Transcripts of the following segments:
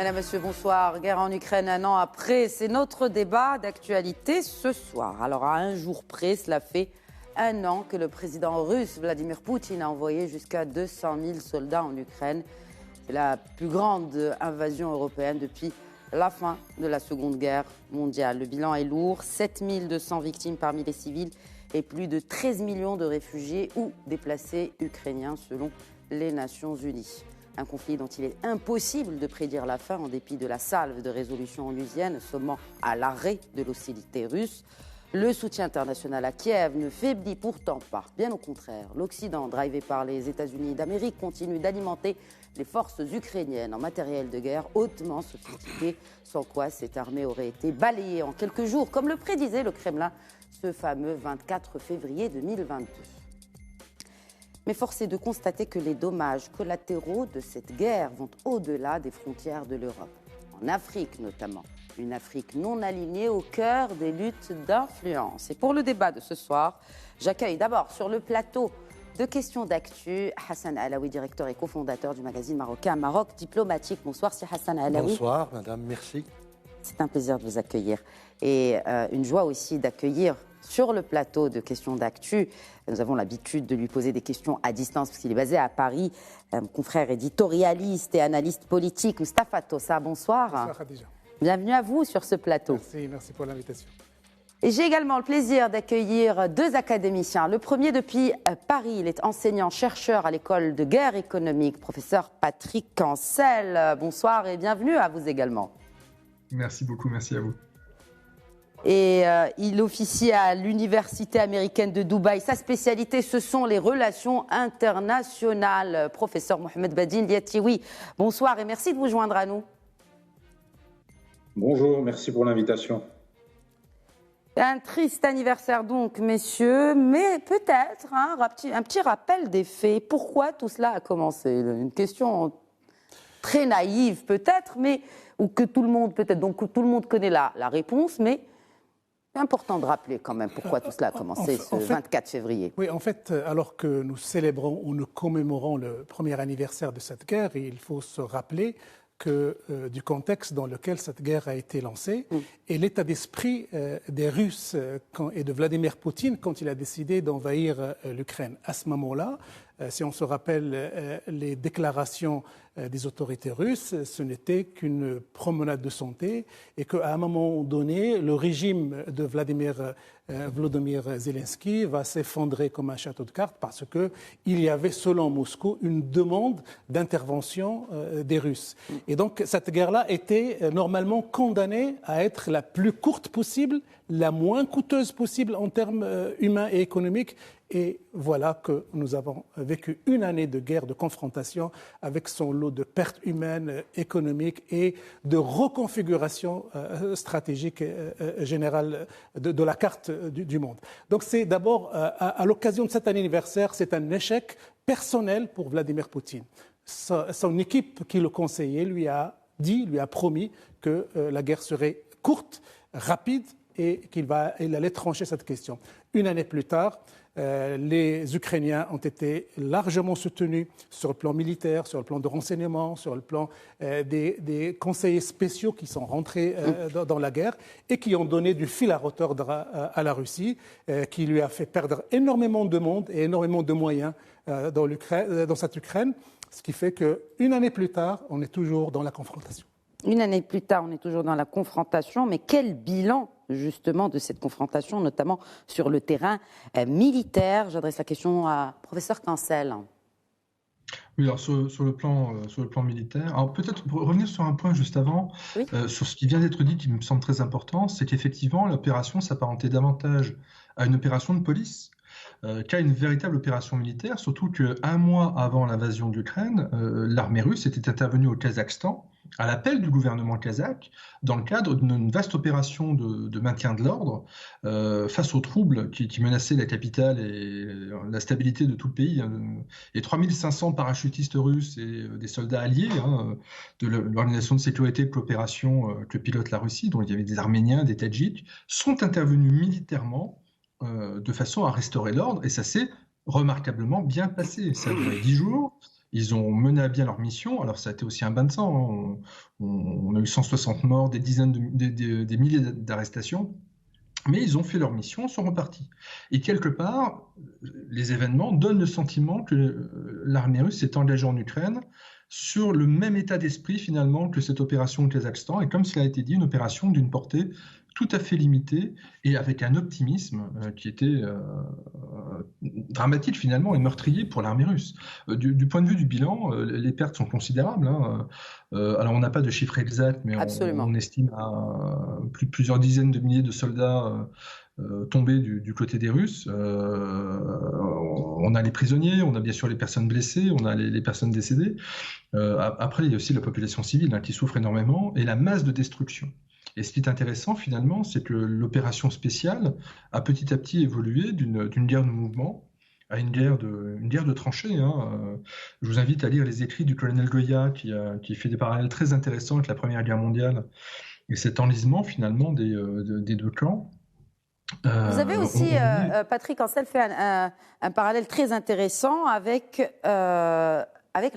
Mesdames, Messieurs, bonsoir. Guerre en Ukraine un an après, c'est notre débat d'actualité ce soir. Alors à un jour près, cela fait un an que le président russe Vladimir Poutine a envoyé jusqu'à 200 000 soldats en Ukraine. C'est la plus grande invasion européenne depuis la fin de la Seconde Guerre mondiale. Le bilan est lourd, 7200 victimes parmi les civils et plus de 13 millions de réfugiés ou déplacés ukrainiens selon les Nations Unies. Un conflit dont il est impossible de prédire la fin en dépit de la salve de résolution onusienne sommant à l'arrêt de l'hostilité russe. Le soutien international à Kiev ne faiblit pourtant pas. Bien au contraire, l'Occident, drivé par les États-Unis d'Amérique, continue d'alimenter les forces ukrainiennes en matériel de guerre hautement sophistiqué, sans quoi cette armée aurait été balayée en quelques jours, comme le prédisait le Kremlin ce fameux 24 février 2022. Mais force est de constater que les dommages collatéraux de cette guerre vont au-delà des frontières de l'Europe. En Afrique notamment, une Afrique non alignée au cœur des luttes d'influence. Et pour le débat de ce soir, j'accueille d'abord sur le plateau de questions d'actu Hassan Alaoui, directeur et cofondateur du magazine marocain Maroc Diplomatique. Bonsoir, c'est Hassan Alaoui. Bonsoir, madame, merci. C'est un plaisir de vous accueillir. Et une joie aussi d'accueillir sur le plateau de questions d'actu. Nous avons l'habitude de lui poser des questions à distance parce qu'il est basé à Paris. Mon confrère éditorialiste et analyste politique, Moustapha Tossa, bonsoir. Bonsoir Khadija. Bienvenue à vous sur ce plateau. Merci pour l'invitation. Et j'ai également le plaisir d'accueillir deux académiciens. Le premier depuis Paris, il est enseignant-chercheur à l'école de guerre économique, professeur Patrick Cancel. Bonsoir et bienvenue à vous également. Merci beaucoup, merci à vous. Et il officie à l'Université américaine de Dubaï. Sa spécialité, ce sont les relations internationales. Professeur Mohamed Badine Liatioui, bonsoir et merci de vous joindre à nous. Bonjour, merci pour l'invitation. Un triste anniversaire donc, messieurs, mais peut-être un petit rappel des faits. Pourquoi tout cela a commencé? Une question très naïve peut-être, mais ou que tout le monde peut-être, donc tout le monde connaît la réponse, mais c'est important de rappeler quand même pourquoi tout cela a commencé ce 24 février. Oui, en fait, alors que nous célébrons ou nous commémorons le premier anniversaire de cette guerre, il faut se rappeler du contexte dans lequel cette guerre a été lancée et l'état d'esprit des Russes et de Vladimir Poutine quand il a décidé d'envahir l'Ukraine. À ce moment-là, si on se rappelle les déclarations des autorités russes, ce n'était qu'une promenade de santé et qu'à un moment donné, le régime de Volodymyr Zelensky va s'effondrer comme un château de cartes parce qu'il y avait, selon Moscou, une demande d'intervention des Russes. Et donc, cette guerre-là était normalement condamnée à être la plus courte possible, la moins coûteuse possible en termes humains et économiques. Et voilà que nous avons vécu une année de guerre, de confrontation, avec son lot de pertes humaines, économiques et de reconfiguration stratégique générale de la carte du monde. Donc c'est d'abord, à l'occasion de cet anniversaire, c'est un échec personnel pour Vladimir Poutine. Son équipe qui le conseillait lui a promis que la guerre serait courte, rapide et qu'il allait trancher cette question. Une année plus tard, les Ukrainiens ont été largement soutenus sur le plan militaire, sur le plan de renseignement, sur le plan des conseillers spéciaux qui sont rentrés dans la guerre et qui ont donné du fil à retordre à la Russie, qui lui a fait perdre énormément de monde et énormément de moyens dans cette Ukraine, ce qui fait qu'une année plus tard, on est toujours dans la confrontation. Une année plus tard, on est toujours dans la confrontation, mais quel bilan justement de cette confrontation, notamment sur le terrain militaire? J'adresse la question à professeur Cancel. Oui, alors sur le plan militaire, alors peut-être pour revenir sur un point juste avant, oui. Sur ce qui vient d'être dit qui me semble très important, c'est qu'effectivement l'opération s'apparentait davantage à une opération de police qu'à une véritable opération militaire, surtout qu'un mois avant l'invasion d'Ukraine, l'armée russe était intervenue au Kazakhstan à l'appel du gouvernement kazakh dans le cadre d'une vaste opération de maintien de l'ordre face aux troubles qui menaçaient la capitale et la stabilité de tout le pays. Et 3500 parachutistes russes et des soldats alliés de l'organisation de sécurité de coopération que pilote la Russie, dont il y avait des Arméniens, des Tadjiks, sont intervenus militairement de façon à restaurer l'ordre, et ça s'est remarquablement bien passé. Ça a duré 10 jours, Ils ont mené à bien leur mission. Alors ça a été aussi un bain de sang, hein. On a eu 160 morts, des dizaines des milliers d'arrestations. Mais ils ont fait leur mission, sont repartis. Et quelque part, les événements donnent le sentiment que l'armée russe s'est engagée en Ukraine sur le même état d'esprit finalement que cette opération au Kazakhstan, et comme cela a été dit, une opération d'une portée tout à fait limitée et avec un optimisme qui était dramatique finalement et meurtrier pour l'armée russe. Du point de vue du bilan, les pertes sont considérables, hein. Alors on n'a pas de chiffre exact, mais on estime à plusieurs dizaines de milliers de soldats tombés du côté des Russes. On a les prisonniers, on a bien sûr les personnes blessées, on a les personnes décédées. Après, il y a aussi la population civile, hein, qui souffre énormément, et la masse de destruction. Et ce qui est intéressant finalement, c'est que l'opération spéciale a petit à petit évolué d'une guerre de mouvement à une guerre de tranchées, hein. Je vous invite à lire les écrits du colonel Goya qui fait des parallèles très intéressants avec la Première Guerre mondiale et cet enlisement finalement des deux camps. Vous avez aussi, Patrick Ancel, fait un parallèle très intéressant avec la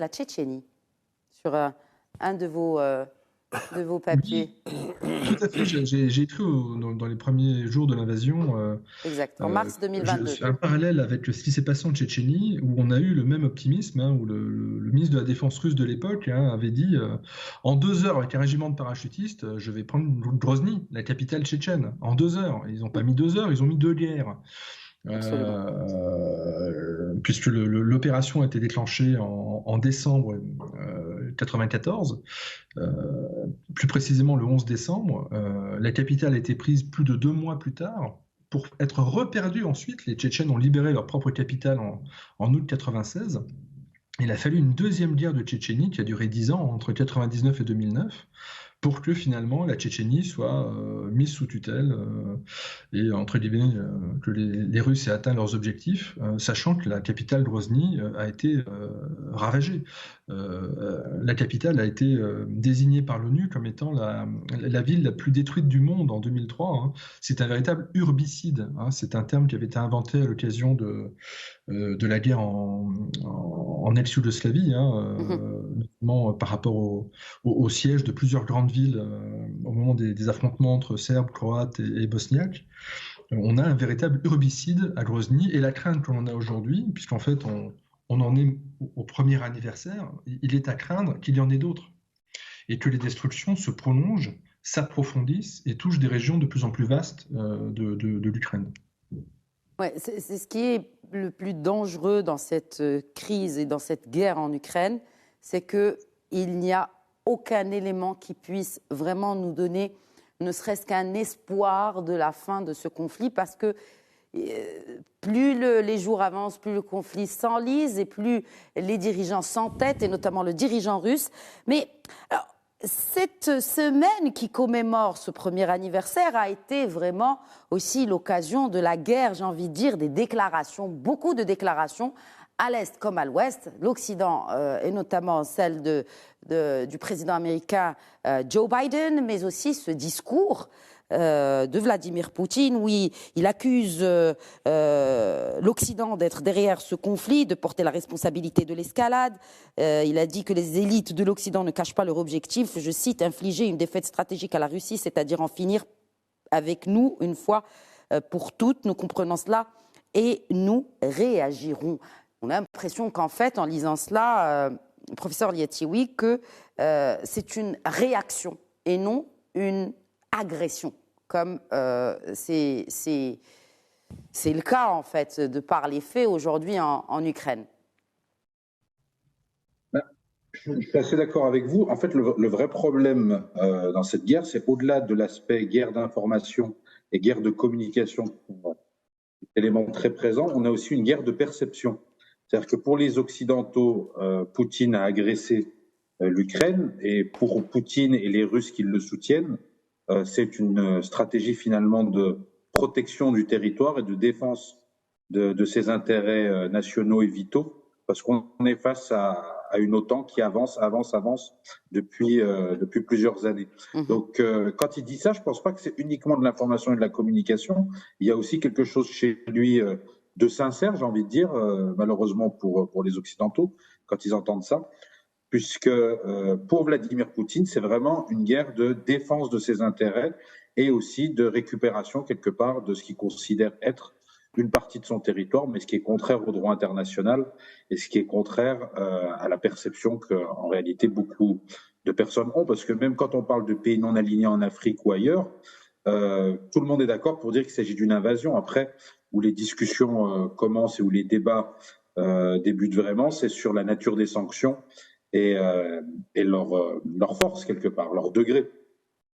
Tchétchénie, sur un de vos papiers. Oui, tout à fait. J'ai écrit dans les premiers jours de l'invasion. Exact, en mars 2022. Un parallèle avec ce qui s'est passé en Tchétchénie, où on a eu le même optimisme, hein, où le ministre de la Défense russe de l'époque, hein, avait dit en 2 heures, avec un régiment de parachutistes, je vais prendre Grozny, la capitale tchétchène, en 2 heures. Ils n'ont pas mis 2 heures, ils ont mis 2 guerres. Puisque l'opération a été déclenchée en décembre 1994, plus précisément le 11 décembre. La capitale a été prise plus de 2 mois plus tard pour être reperdue ensuite. Les Tchétchènes ont libéré leur propre capitale en août 1996. Il a fallu une deuxième guerre de Tchétchénie qui a duré 10 ans, entre 1999 et 2009, pour que finalement la Tchétchénie soit mise sous tutelle et entre guillemets que les Russes aient atteint leurs objectifs, sachant que la capitale Grozny a été ravagée. La capitale a été désignée par l'ONU comme étant la ville la plus détruite du monde en 2003. Hein. C'est un véritable urbicide, hein. C'est un terme qui avait été inventé à l'occasion de la guerre en ex-Yougoslavie, hein, notamment par rapport au siège de plusieurs grandes villes au moment des affrontements entre Serbes, Croates et Bosniaques. On a un véritable urbicide à Grozny, et la crainte que l'on a aujourd'hui, puisqu'en fait on en est au premier anniversaire, il est à craindre qu'il y en ait d'autres, et que les destructions se prolongent, s'approfondissent et touchent des régions de plus en plus vastes de l'Ukraine. Ouais, c'est ce qui est le plus dangereux dans cette crise et dans cette guerre en Ukraine, c'est qu'il n'y a aucun élément qui puisse vraiment nous donner ne serait-ce qu'un espoir de la fin de ce conflit, parce que plus les jours avancent, plus le conflit s'enlise et plus les dirigeants s'entêtent, et notamment le dirigeant russe. Mais alors, cette semaine qui commémore ce premier anniversaire a été vraiment aussi l'occasion de la guerre, j'ai envie de dire, des déclarations, beaucoup de déclarations, à l'Est comme à l'Ouest, l'Occident, et notamment celle du président américain Joe Biden, mais aussi ce discours de Vladimir Poutine, où il accuse l'Occident d'être derrière ce conflit, de porter la responsabilité de l'escalade. Il a dit que les élites de l'Occident ne cachent pas leur objectif, je cite, infliger une défaite stratégique à la Russie, c'est-à-dire en finir avec nous une fois pour toutes. Nous comprenons cela et nous réagirons. On a l'impression qu'en fait, en lisant cela, professeur Lietioui, que c'est une réaction et non une agression, comme c'est le cas, en fait, de par les faits aujourd'hui en Ukraine. Je suis assez d'accord avec vous. En fait, le vrai problème dans cette guerre, c'est au-delà de l'aspect guerre d'information et guerre de communication, élément très présent, on a aussi une guerre de perception. C'est-à-dire que pour les Occidentaux, Poutine a agressé l'Ukraine, et pour Poutine et les Russes qui le soutiennent, c'est une stratégie finalement de protection du territoire et de défense de ses intérêts nationaux et vitaux, parce qu'on est face à une OTAN qui avance depuis plusieurs années. Donc, quand il dit ça, je ne pense pas que c'est uniquement de l'information et de la communication. Il y a aussi quelque chose chez lui de sincère, j'ai envie de dire, malheureusement pour les Occidentaux, quand ils entendent ça, puisque pour Vladimir Poutine, c'est vraiment une guerre de défense de ses intérêts et aussi de récupération quelque part de ce qu'il considère être une partie de son territoire, mais ce qui est contraire au droit international et ce qui est contraire à la perception qu'en réalité beaucoup de personnes ont, parce que même quand on parle de pays non alignés en Afrique ou ailleurs, tout le monde est d'accord pour dire qu'il s'agit d'une invasion. Après, où les discussions commencent et où les débats débutent vraiment, c'est sur la nature des sanctions et leur force quelque part, leur degré.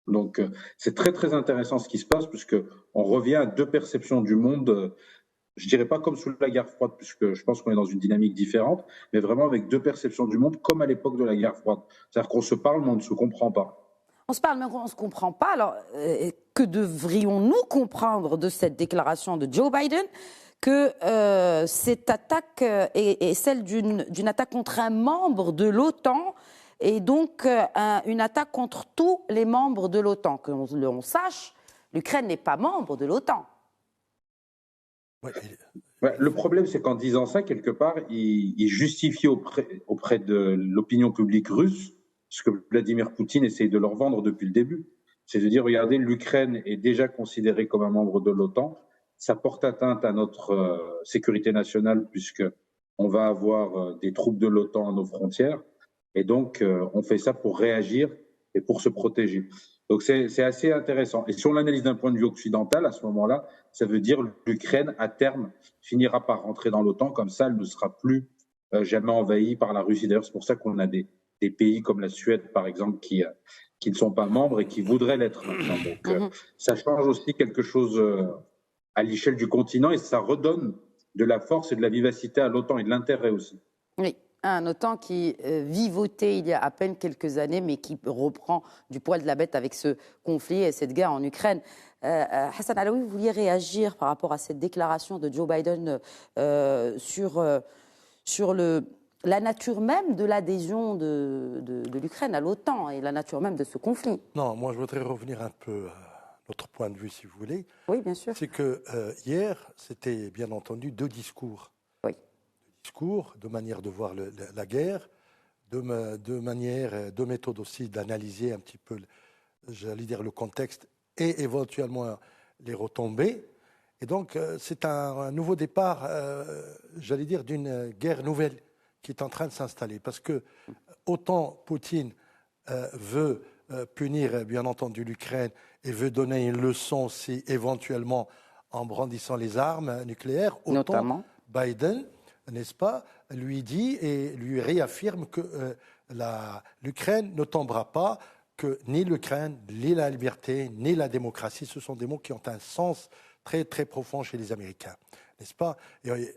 Donc c'est très très intéressant ce qui se passe, puisque on revient à deux perceptions du monde. Je dirais pas comme sous la guerre froide, puisque je pense qu'on est dans une dynamique différente, mais vraiment avec deux perceptions du monde, comme à l'époque de la guerre froide. C'est-à-dire qu'on se parle, mais on ne se comprend pas. On se parle, mais on ne se comprend pas. Alors, que devrions-nous comprendre de cette déclaration de Joe Biden, que cette attaque est celle d'une attaque contre un membre de l'OTAN, et donc une attaque contre tous les membres de l'OTAN. Que l'on sache, l'Ukraine n'est pas membre de l'OTAN. Ouais, le problème, c'est qu'en disant ça, quelque part, il justifie auprès de l'opinion publique russe ce que Vladimir Poutine essaye de leur vendre depuis le début. C'est de dire, regardez, l'Ukraine est déjà considérée comme un membre de l'OTAN, ça porte atteinte à notre sécurité nationale, puisque on va avoir des troupes de l'OTAN à nos frontières, et donc on fait ça pour réagir et pour se protéger. Donc c'est assez intéressant. Et si on l'analyse d'un point de vue occidental, à ce moment-là, ça veut dire que l'Ukraine, à terme, finira par rentrer dans l'OTAN. Comme ça, elle ne sera plus jamais envahie par la Russie. D'ailleurs, c'est pour ça qu'on a des pays comme la Suède, par exemple, qui ne sont pas membres et qui voudraient l'être maintenant. Donc ça change aussi quelque chose à l'échelle du continent, et ça redonne de la force et de la vivacité à l'OTAN et de l'intérêt aussi. Oui. Un OTAN qui vivotait il y a à peine quelques années, mais qui reprend du poil de la bête avec ce conflit et cette guerre en Ukraine. Hassan Alaoui, vous vouliez réagir par rapport à cette déclaration de Joe Biden sur la nature même de l'adhésion de l'Ukraine à l'OTAN et la nature même de ce conflit? Non, moi je voudrais revenir un peu à notre point de vue, si vous voulez. Oui, bien sûr. C'est que hier, c'était bien entendu deux discours. Discours, de manière de voir la guerre, de manière, de méthode aussi d'analyser un petit peu, j'allais dire, le contexte et éventuellement les retombées. Et donc, c'est un nouveau départ, j'allais dire, d'une guerre nouvelle qui est en train de s'installer. Parce que autant Poutine veut punir, bien entendu, l'Ukraine et veut donner une leçon aussi, éventuellement, en brandissant les armes nucléaires, autant notamment Biden, n'est-ce pas, lui dit et lui réaffirme que l'Ukraine ne tombera pas, que ni l'Ukraine, ni la liberté, ni la démocratie, ce sont des mots qui ont un sens très très profond chez les Américains, n'est-ce pas? Et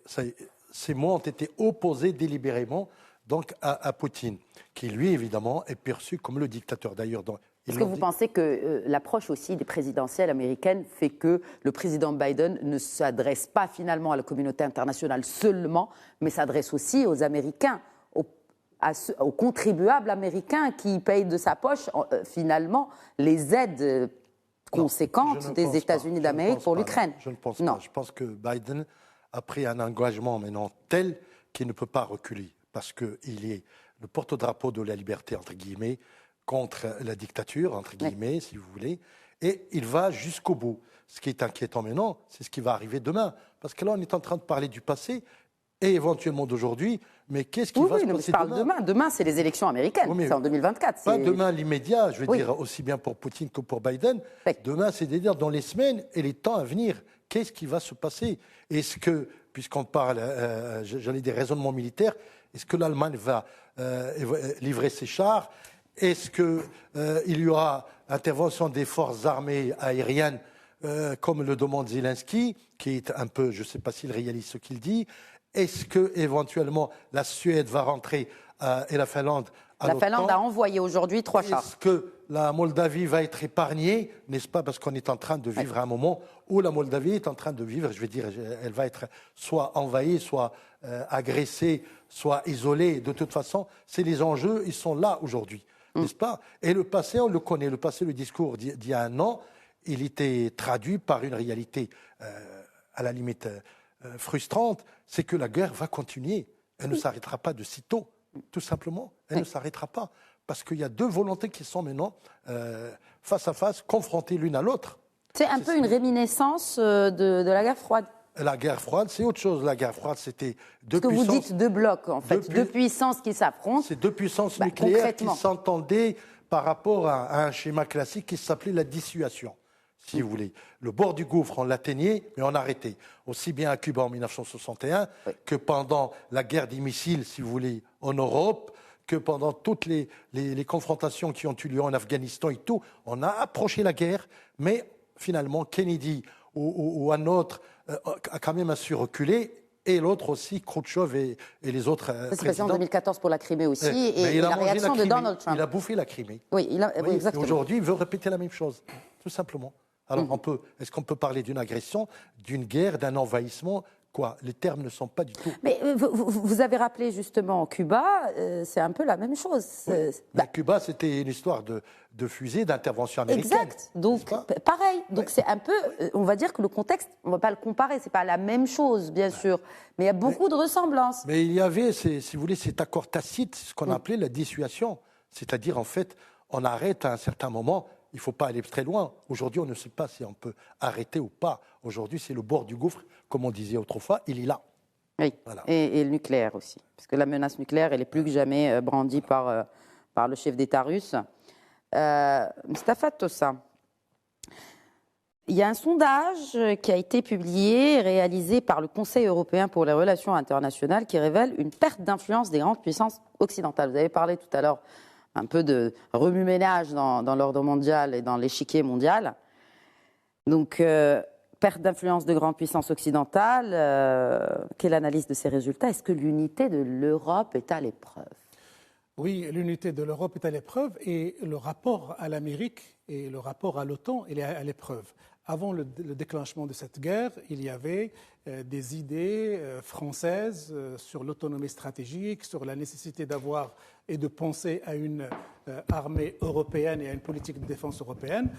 ces mots ont été opposés délibérément donc à Poutine, qui lui évidemment est perçu comme le dictateur. D'ailleurs, est-ce que vous pensez que l'approche aussi des présidentielles américaines fait que le président Biden ne s'adresse pas finalement à la communauté internationale seulement, mais s'adresse aussi aux Américains, aux contribuables américains qui payent de sa poche finalement les aides conséquentes des États-Unis d'Amérique pour l'Ukraine? Je ne pense pas. Je pense que Biden a pris un engagement maintenant tel qu'il ne peut pas reculer, parce qu'il est le porte-drapeau de la liberté, entre guillemets, contre la dictature, entre guillemets, si vous voulez, et il va jusqu'au bout. Ce qui est inquiétant maintenant, c'est ce qui va arriver demain. Parce que là, on est en train de parler du passé et éventuellement d'aujourd'hui, mais qu'est-ce qui va se passer demain? Demain, c'est les élections américaines, c'est en 2024. Pas demain, l'immédiat, je veux dire, aussi bien pour Poutine que pour Biden. Demain, c'est-à-dire dans les semaines et les temps à venir, qu'est-ce qui va se passer? Est-ce que, puisqu'on parle, j'allais dire, raisonnement militaire, est-ce que l'Allemagne va livrer ses chars? Est-ce qu'il y aura intervention des forces armées aériennes comme le demande Zelensky, qui est un peu, je ne sais pas s'il réalise ce qu'il dit? Est-ce que éventuellement la Suède va rentrer et la Finlande à l'OTAN? La Finlande a envoyé aujourd'hui 3 chars. Est-ce que la Moldavie va être épargnée, n'est-ce pas? Parce qu'on est en train de vivre un moment où la Moldavie est en train de vivre, je veux dire, elle va être soit envahie, soit agressée, soit isolée. De toute façon, c'est les enjeux, ils sont là aujourd'hui. N'est-ce pas? Et le passé, on le connaît. Le passé, le discours d'il y a un an, il était traduit par une réalité à la limite frustrante, c'est que la guerre va continuer. Elle ne s'arrêtera pas de sitôt. Tout simplement, elle ne s'arrêtera pas. Parce qu'il y a deux volontés qui sont maintenant face à face, confrontées l'une à l'autre. C'est un peu une réminiscence de la guerre froide. La guerre froide, c'est autre chose. La guerre froide, c'était deux puisses. puissances... Parce que vous dites deux blocs, en fait, deux puissances qui s'affrontent. C'est deux puissances nucléaires qui s'entendaient par rapport à un schéma classique qui s'appelait la dissuasion, si vous voulez. Le bord du gouffre, on l'atteignait, mais on arrêtait. Aussi bien à Cuba en 1961 que pendant la guerre des missiles, si vous voulez, en Europe, que pendant toutes les confrontations qui ont eu lieu en Afghanistan et tout. On a approché la guerre, mais finalement, Kennedy ou un autre a quand même su reculer. Et l'autre aussi, Khrouchtchev et les autres présidents. En 2014 pour la Crimée aussi, et la réaction de Donald Trump. Il a bouffé la Crimée. Oui, exactement. Aujourd'hui, il veut répéter la même chose, tout simplement. Alors, est-ce qu'on peut parler d'une agression, d'une guerre, d'un envahissement ? Quoi, les termes ne sont pas du tout... Mais vous avez rappelé justement Cuba, c'est un peu la même chose. Cuba, c'était une histoire de fusée, d'intervention américaine. Exact, donc pareil. Donc c'est un peu, on va dire que le contexte, on ne va pas le comparer, c'est pas la même chose, bien sûr, mais il y a beaucoup de ressemblances. Mais il y avait, si vous voulez, cet accord tacite, ce qu'on appelait la dissuasion. C'est-à-dire, en fait, on arrête à un certain moment... Il ne faut pas aller très loin. Aujourd'hui, on ne sait pas si on peut arrêter ou pas. Aujourd'hui, c'est le bord du gouffre, comme on disait autrefois, il est là. Oui, voilà. Et le nucléaire aussi. Parce que la menace nucléaire, elle est plus que jamais brandie par le chef d'État russe. Mustafa Tossa, il y a un sondage qui a été publié, réalisé par le Conseil européen pour les relations internationales, qui révèle une perte d'influence des grandes puissances occidentales. Vous avez parlé tout à l'heure un peu de remue-ménage dans l'ordre mondial et dans l'échiquier mondial. Donc, perte d'influence de grandes puissances occidentales. Quelle analyse de ces résultats ? Est-ce que l'unité de l'Europe est à l'épreuve ? Oui, l'unité de l'Europe est à l'épreuve et le rapport à l'Amérique et le rapport à l'OTAN, il est à l'épreuve. Avant le déclenchement de cette guerre, il y avait des idées françaises sur l'autonomie stratégique, sur la nécessité d'avoir et de penser à une armée européenne et à une politique de défense européenne.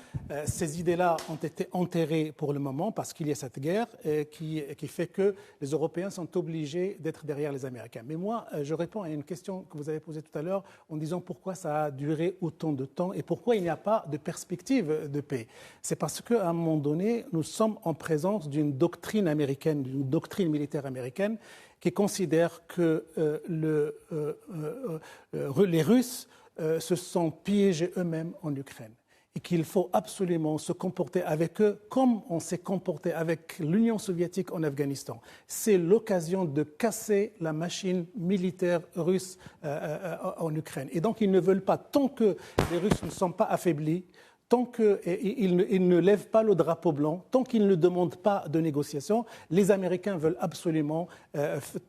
Ces idées-là ont été enterrées pour le moment parce qu'il y a cette guerre qui fait que les Européens sont obligés d'être derrière les Américains. Mais moi, je réponds à une question que vous avez posée tout à l'heure en disant pourquoi ça a duré autant de temps et pourquoi il n'y a pas de perspective de paix. C'est parce qu'à un moment donné, nous sommes en présence d'une doctrine américaine, d'une doctrine militaire américaine qui considère que les Russes se sont piégés eux-mêmes en Ukraine et qu'il faut absolument se comporter avec eux comme on s'est comporté avec l'Union soviétique en Afghanistan. C'est l'occasion de casser la machine militaire russe en Ukraine. Et donc ils ne veulent pas, tant que les Russes ne sont pas affaiblis, tant qu'ils ne lèvent pas le drapeau blanc, tant qu'ils ne demandent pas de négociation, les Américains veulent absolument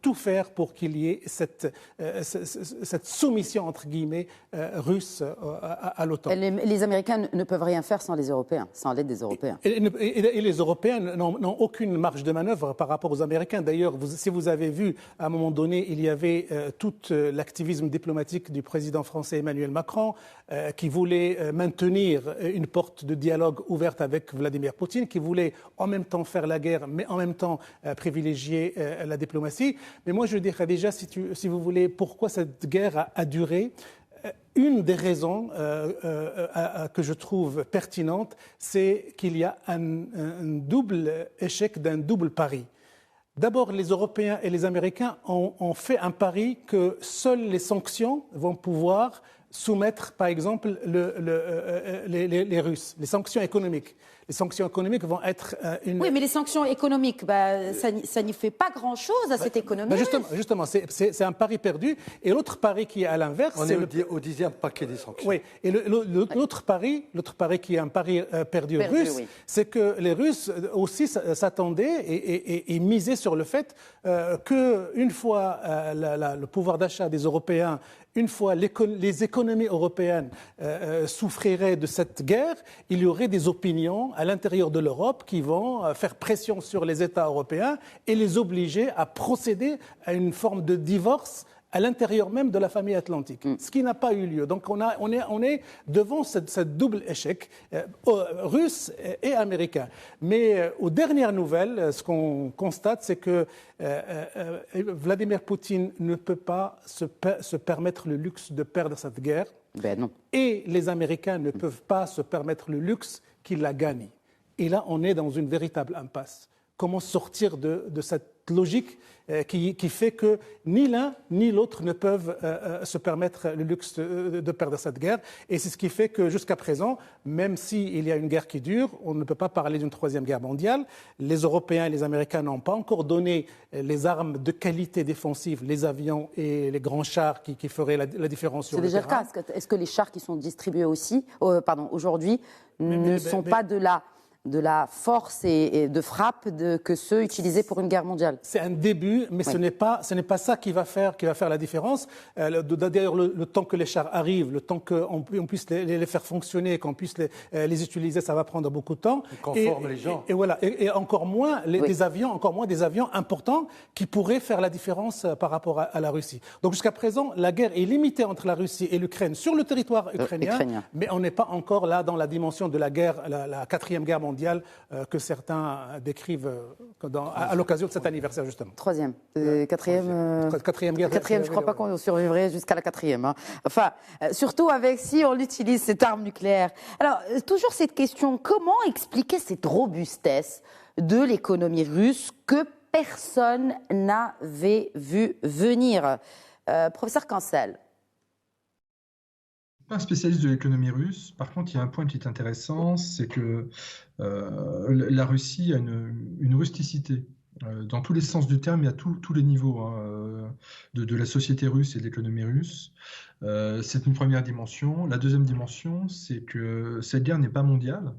tout faire pour qu'il y ait cette soumission, entre guillemets, russe à l'OTAN. Les Américains ne peuvent rien faire sans les Européens, sans l'aide des Européens. Et les Européens n'ont aucune marge de manœuvre par rapport aux Américains. D'ailleurs, si vous avez vu, à un moment donné, il y avait tout l'activisme diplomatique du président français Emmanuel Macron qui voulait maintenir une porte de dialogue ouverte avec Vladimir Poutine, qui voulait en même temps faire la guerre, mais en même temps privilégier la diplomatie. Mais moi, je dirais déjà, si vous voulez, pourquoi cette guerre a duré. Une des raisons que je trouve pertinente, c'est qu'il y a un double échec d'un double pari. D'abord, les Européens et les Américains ont fait un pari que seules les sanctions vont pouvoir soumettre, par exemple, les Russes, les sanctions économiques. Les sanctions économiques vont être Oui, mais les sanctions économiques, ça n'y fait pas grand-chose à cette économie. Justement, c'est un pari perdu. Et l'autre pari qui est à l'inverse... On est au 10e paquet des sanctions. Oui, et l'autre pari qui est un pari perdu russe, oui. C'est que les Russes aussi s'attendaient et misaient sur le fait qu'une fois le pouvoir d'achat des Européens, une fois les économies européennes souffriraient de cette guerre, il y aurait des opinions à l'intérieur de l'Europe qui vont faire pression sur les États européens et les obliger à procéder à une forme de divorce à l'intérieur même de la famille atlantique, ce qui n'a pas eu lieu. Donc on est devant cette double échec, russe et américain. Mais aux dernières nouvelles, ce qu'on constate, c'est que Vladimir Poutine ne peut pas se permettre le luxe de perdre cette guerre. Ben non. Et les Américains ne peuvent pas se permettre le luxe qu'il la gagne. Et là, on est dans une véritable impasse. Comment sortir de cette logique qui fait que ni l'un ni l'autre ne peuvent se permettre le luxe de perdre cette guerre. Et c'est ce qui fait que jusqu'à présent, même s'il y a une guerre qui dure, on ne peut pas parler d'une troisième guerre mondiale. Les Européens et les Américains n'ont pas encore donné les armes de qualité défensive, les avions et les grands chars qui feraient la différence sur le terrain. C'est déjà le cas. Est-ce que les chars qui sont distribués aussi, aujourd'hui, ne sont pas de la force et de frappe que ceux utilisés pour une guerre mondiale? C'est un début, mais ce n'est pas ça qui va faire la différence. D'ailleurs, le temps que les chars arrivent, le temps qu'on puisse les faire fonctionner, qu'on puisse les utiliser, ça va prendre beaucoup de temps. On conforme les gens. Et voilà, et encore moins des avions importants qui pourraient faire la différence par rapport à la Russie. Donc jusqu'à présent, la guerre est limitée entre la Russie et l'Ukraine sur le territoire ukrainien, mais on n'est pas encore là dans la dimension de la guerre, la quatrième guerre mondiale que certains décrivent à l'occasion de cet anniversaire, justement. Troisième. Quatrième guerre. Quatrième, je ne crois pas qu'on survivrait jusqu'à la quatrième. Hein. Enfin, surtout si on utilise cette arme nucléaire. Alors, toujours cette question, comment expliquer cette robustesse de l'économie russe que personne n'avait vu venir? Professeur Cancel. Pas un spécialiste de l'économie russe. Par contre, il y a un point qui est intéressant, c'est que la Russie a une rusticité dans tous les sens du terme et à tous les niveaux de la société russe et de l'économie russe. C'est une première dimension. La deuxième dimension, c'est que cette guerre n'est pas mondiale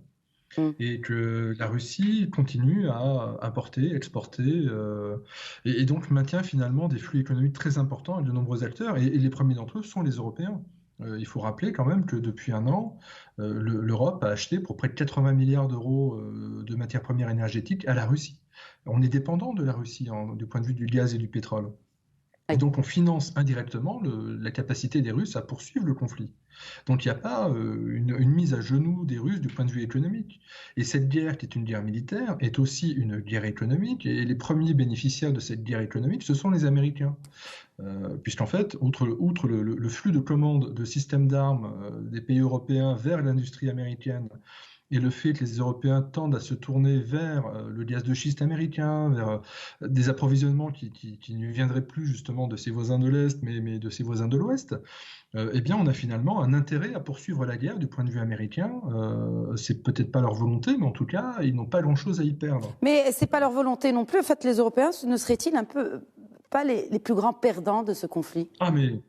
et que la Russie continue à importer, exporter et donc maintient finalement des flux économiques très importants avec de nombreux acteurs et les premiers d'entre eux sont les Européens. Il faut rappeler quand même que depuis un an, l'Europe a acheté pour près de 80 milliards d'euros de matières premières énergétiques à la Russie. On est dépendant de la Russie du point de vue du gaz et du pétrole. Et donc on finance indirectement la capacité des Russes à poursuivre le conflit. Donc il n'y a pas une mise à genoux des Russes du point de vue économique. Et cette guerre, qui est une guerre militaire, est aussi une guerre économique. Et les premiers bénéficiaires de cette guerre économique, ce sont les Américains. Puisqu'en fait, outre le flux de commandes de systèmes d'armes des pays européens vers l'industrie américaine, et le fait que les Européens tendent à se tourner vers le gaz de schiste américain, vers des approvisionnements qui ne viendraient plus justement de ses voisins de l'Est, mais de ses voisins de l'Ouest, eh bien on a finalement un intérêt à poursuivre la guerre du point de vue américain. C'est peut-être pas leur volonté, mais en tout cas, ils n'ont pas grand-chose à y perdre. Mais c'est pas leur volonté non plus. En fait, les Européens, ne seraient-ils un peu pas les plus grands perdants de ce conflit? Ah mais...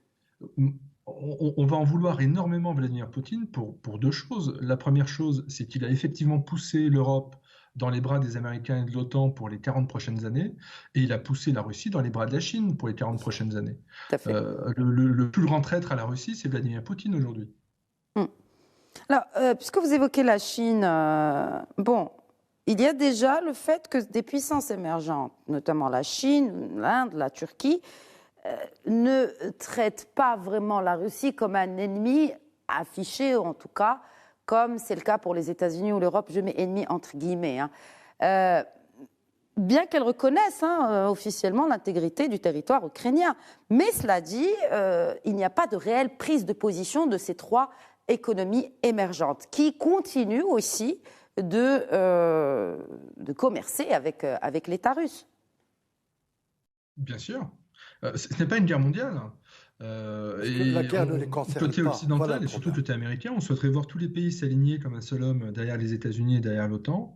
On va en vouloir énormément Vladimir Poutine pour deux choses. La première chose, c'est qu'il a effectivement poussé l'Europe dans les bras des Américains et de l'OTAN pour les 40 prochaines années, et il a poussé la Russie dans les bras de la Chine pour les 40 prochaines années. Tout à fait. Le plus grand traître à la Russie, c'est Vladimir Poutine aujourd'hui. Alors, puisque vous évoquez la Chine, il y a déjà le fait que des puissances émergentes, notamment la Chine, l'Inde, la Turquie, ne traite pas vraiment la Russie comme un ennemi affiché, en tout cas, comme c'est le cas pour les États-Unis ou l'Europe, je mets ennemi entre guillemets. Bien qu'elle reconnaisse officiellement l'intégrité du territoire ukrainien. Mais cela dit, il n'y a pas de réelle prise de position de ces trois économies émergentes qui continuent aussi de commercer avec l'État russe. Bien sûr. Ce n'est pas une guerre mondiale. Et la guerre ne les concerne côté pas. occidental Voilà et surtout côté américain, on souhaiterait voir tous les pays s'aligner comme un seul homme derrière les États-Unis et derrière l'OTAN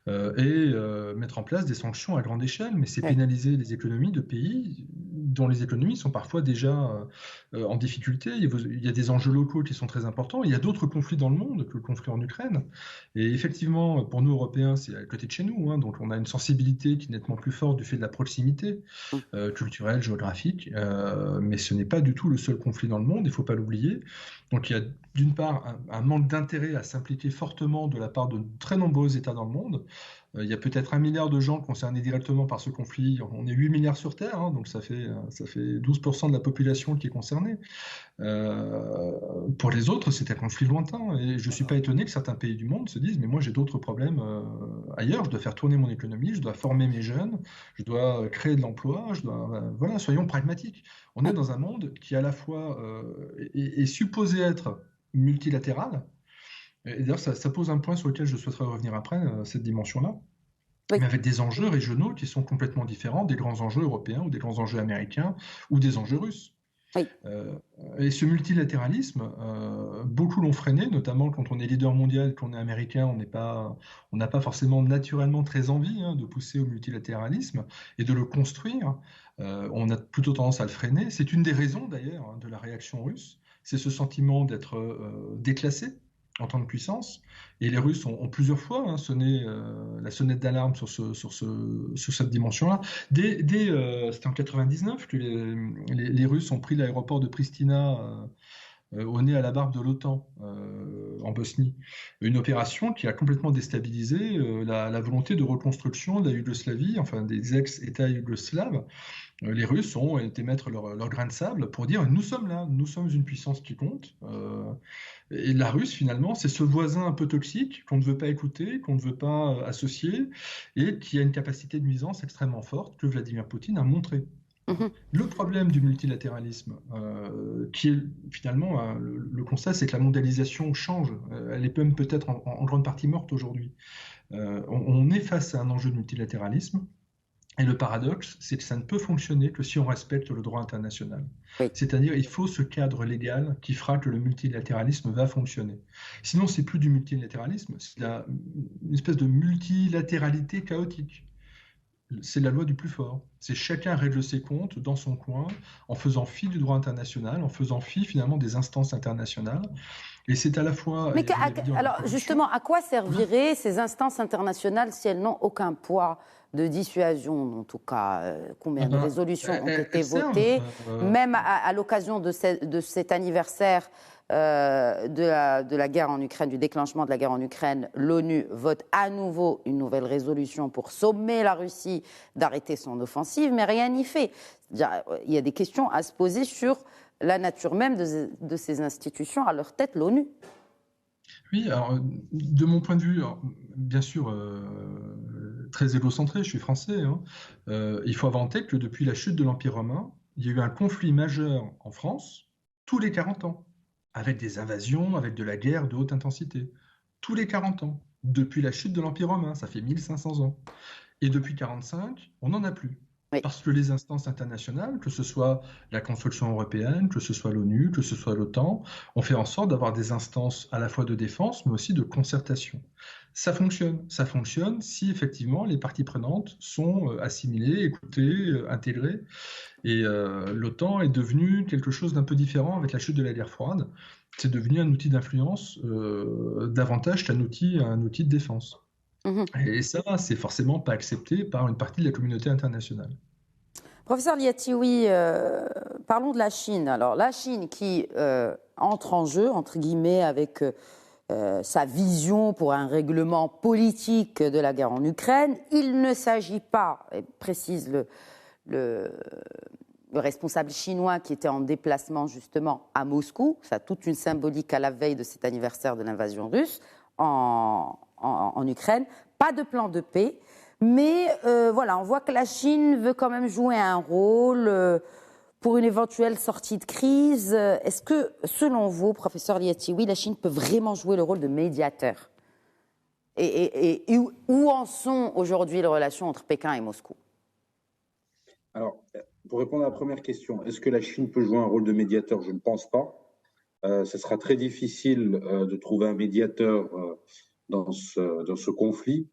et mettre en place des sanctions à grande échelle, mais c'est pénaliser les économies de pays dont les économies sont parfois déjà en difficulté. Il y a des enjeux locaux qui sont très importants. Il y a d'autres conflits dans le monde que le conflit en Ukraine. Et effectivement, pour nous Européens, c'est à côté de chez nous, donc on a une sensibilité qui est nettement plus forte du fait de la proximité culturelle, géographique, mais ce n'est pas du tout le seul conflit dans le monde, il ne faut pas l'oublier. Donc il y a d'une part un manque d'intérêt à s'impliquer fortement de la part de très nombreux États dans le monde, Il y a peut-être 1 milliard de gens concernés directement par ce conflit. On est 8 milliards sur Terre, hein, donc ça fait 12% de la population qui est concernée. Pour les autres, c'est un conflit lointain. Et je ne suis pas étonné que certains pays du monde se disent, mais moi j'ai d'autres problèmes ailleurs, je dois faire tourner mon économie, je dois former mes jeunes, je dois créer de l'emploi, voilà, soyons pragmatiques. On est dans un monde qui à la fois est supposé être multilatéral. Et d'ailleurs, ça pose un point sur lequel je souhaiterais revenir après, cette dimension-là, Oui. mais avec des enjeux régionaux qui sont complètement différents des grands enjeux européens ou des grands enjeux américains ou des enjeux russes. Oui. Et ce multilatéralisme, beaucoup l'ont freiné, notamment quand on est leader mondial, qu'on est américain, on n'a pas forcément naturellement très envie de pousser au multilatéralisme et de le construire. On a plutôt tendance à le freiner. C'est une des raisons d'ailleurs de la réaction russe, c'est ce sentiment d'être déclassé en tant que puissance. Et les Russes ont plusieurs fois sonné la sonnette d'alarme sur cette dimension-là. C'était en 99 que les Russes ont pris l'aéroport de Pristina au nez à la barbe de l'OTAN en Bosnie. Une opération qui a complètement déstabilisé la volonté de reconstruction de la Yougoslavie, enfin des ex-États yougoslaves. Les Russes ont été mettre leur grain de sable pour dire nous sommes là, nous sommes une puissance qui compte. Et la Russe, finalement, c'est ce voisin un peu toxique qu'on ne veut pas écouter, qu'on ne veut pas associer, et qui a une capacité de nuisance extrêmement forte que Vladimir Poutine a montré. Le problème du multilatéralisme, qui est finalement, le constat, c'est que la mondialisation change. Elle est même peut-être en grande partie morte aujourd'hui. On est face à un enjeu de multilatéralisme. Et le paradoxe, c'est que ça ne peut fonctionner que si on respecte le droit international. Oui. C'est-à-dire, il faut ce cadre légal qui fera que le multilatéralisme va fonctionner. Sinon, c'est plus du multilatéralisme, c'est une espèce de multilatéralité chaotique. C'est la loi du plus fort. C'est chacun règle ses comptes dans son coin, en faisant fi du droit international, en faisant fi finalement des instances internationales. Et c'est à la fois... Mais alors, justement, à quoi serviraient ces instances internationales si elles n'ont aucun poids de dissuasion, en tout cas? Combien de résolutions ont été votées? Même à l'occasion de cet anniversaire de la guerre en Ukraine, du déclenchement de la guerre en Ukraine, l'ONU vote à nouveau une nouvelle résolution pour sommer la Russie d'arrêter son offensive, mais rien n'y fait. Il y a des questions à se poser sur la nature même de ces institutions, à leur tête l'ONU. Oui, alors, de mon point de vue, alors, bien sûr, très égocentré, je suis français, il faut avoir en tête que depuis la chute de l'Empire romain, il y a eu un conflit majeur en France tous les 40 ans, avec des invasions, avec de la guerre de haute intensité, tous les 40 ans, depuis la chute de l'Empire romain, ça fait 1500 ans. Et depuis 1945, on n'en a plus. Oui. Parce que les instances internationales, que ce soit la construction européenne, que ce soit l'ONU, que ce soit l'OTAN, ont fait en sorte d'avoir des instances à la fois de défense, mais aussi de concertation. Ça fonctionne si effectivement les parties prenantes sont assimilées, écoutées, intégrées. Et l'OTAN est devenu quelque chose d'un peu différent avec la chute de la guerre froide. C'est devenu un outil d'influence davantage qu'un outil de défense. Et ça, c'est forcément pas accepté par une partie de la communauté internationale. Professeur Liattioui, parlons de la Chine. Alors, la Chine qui entre en jeu, entre guillemets, avec sa vision pour un règlement politique de la guerre en Ukraine. Il ne s'agit pas, précise le responsable chinois qui était en déplacement justement à Moscou, ça a toute une symbolique à la veille de cet anniversaire de l'invasion russe en Ukraine, pas de plan de paix, mais voilà, on voit que la Chine veut quand même jouer un rôle pour une éventuelle sortie de crise. Est-ce que, selon vous, professeur Liattioui, la Chine peut vraiment jouer le rôle de médiateur? Et où en sont aujourd'hui les relations entre Pékin et Moscou? Alors, pour répondre à la première question, est-ce que la Chine peut jouer un rôle de médiateur? Je ne pense pas. Ce sera très difficile de trouver un médiateur dans ce conflit,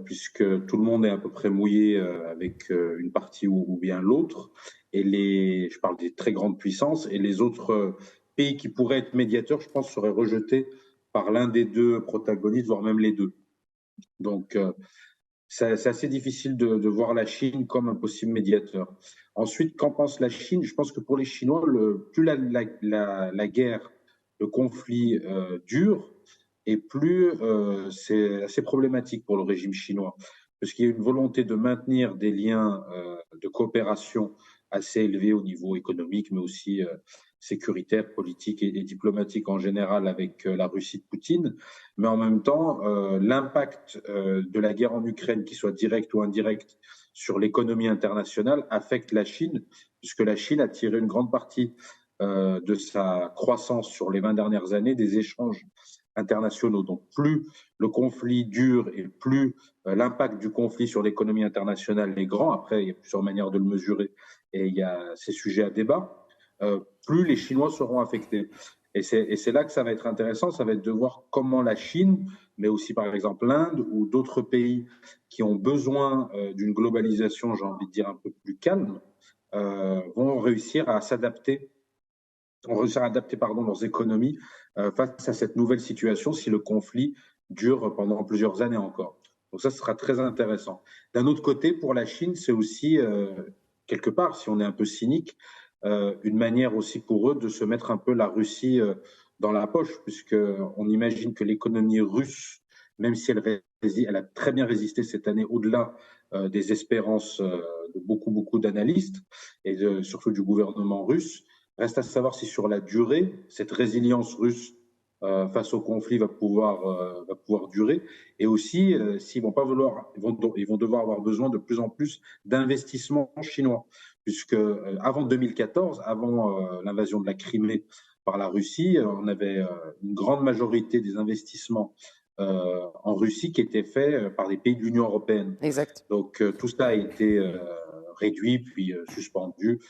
puisque tout le monde est à peu près mouillé avec une partie ou bien l'autre. Et je parle des très grandes puissances, et les autres pays qui pourraient être médiateurs, je pense, seraient rejetés par l'un des deux protagonistes, voire même les deux. Donc, c'est assez difficile de voir la Chine comme un possible médiateur. Ensuite, qu'en pense la Chine? Je pense que pour les Chinois, plus la guerre, le conflit dure, et plus c'est assez problématique pour le régime chinois, parce qu'il y a une volonté de maintenir des liens de coopération assez élevés au niveau économique, mais aussi sécuritaire, politique et diplomatique en général avec la Russie de Poutine. Mais en même temps, l'impact de la guerre en Ukraine, qu'il soit direct ou indirect, sur l'économie internationale affecte la Chine, puisque la Chine a tiré une grande partie de sa croissance sur les 20 dernières années des échanges internationaux. Donc plus le conflit dure et plus l'impact du conflit sur l'économie internationale est grand, après il y a plusieurs manières de le mesurer et il y a ces sujets à débat, plus les Chinois seront affectés. Et c'est là que ça va être intéressant, ça va être de voir comment la Chine, mais aussi par exemple l'Inde ou d'autres pays qui ont besoin d'une globalisation, j'ai envie de dire, un peu plus calme, vont réussir à s'adapter, leurs économies face à cette nouvelle situation si le conflit dure pendant plusieurs années encore. Donc ça, ce sera très intéressant. D'un autre côté, pour la Chine, c'est aussi, quelque part, si on est un peu cynique, une manière aussi pour eux de se mettre un peu la Russie dans la poche, puisqu'on imagine que l'économie russe, même si elle a très bien résisté cette année au-delà des espérances de beaucoup d'analystes et surtout du gouvernement russe, reste à savoir si sur la durée, cette résilience russe face au conflit va pouvoir durer, et aussi s'ils vont pas vouloir, ils vont devoir avoir besoin de plus en plus d'investissements chinois, puisque avant 2014, avant l'invasion de la Crimée par la Russie, on avait une grande majorité des investissements en Russie qui étaient faits par des pays de l'Union européenne. Exact. Donc tout ça a été réduit puis suspendu.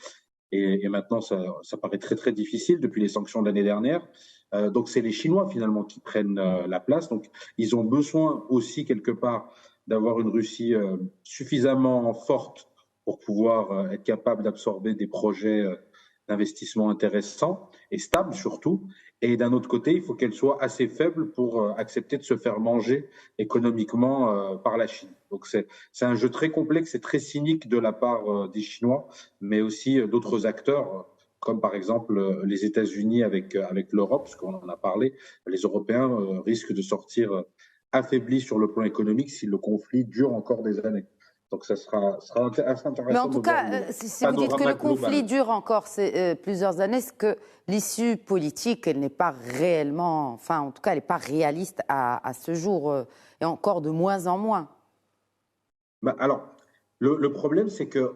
Et maintenant, ça paraît très difficile depuis les sanctions de l'année dernière. Donc, c'est les Chinois finalement qui prennent la place. Donc, ils ont besoin aussi quelque part d'avoir une Russie suffisamment forte pour pouvoir être capable d'absorber des projets d'investissement intéressants et stables surtout. Et d'un autre côté, il faut qu'elle soit assez faible pour accepter de se faire manger économiquement par la Chine. Donc c'est un jeu très complexe et très cynique de la part des Chinois, mais aussi d'autres acteurs, comme par exemple les États-Unis avec l'Europe, parce qu'on en a parlé. Les Européens risquent de sortir affaiblis sur le plan économique si le conflit dure encore des années. Donc ça sera assez intéressant. Mais en tout cas, si vous dites que le conflit dure encore plusieurs années, c'est que l'issue politique, elle n'est pas réellement, enfin en tout cas, elle n'est pas réaliste à ce jour, et encore de moins en moins. Alors, le problème, c'est que,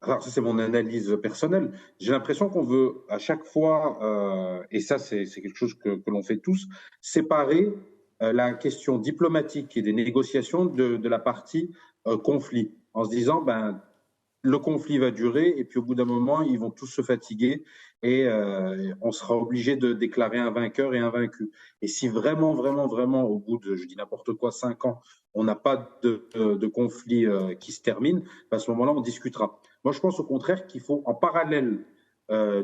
alors ça c'est mon analyse personnelle, j'ai l'impression qu'on veut à chaque fois, et ça c'est quelque chose que l'on fait tous, séparer la question diplomatique et des négociations de la partie conflit, en se disant, le conflit va durer et puis au bout d'un moment, ils vont tous se fatiguer et on sera obligé de déclarer un vainqueur et un vaincu. Et si vraiment, au bout de, je dis n'importe quoi, 5 ans, on n'a pas de conflit qui se termine, à ce moment-là, on discutera. Moi, je pense au contraire qu'il faut, en parallèle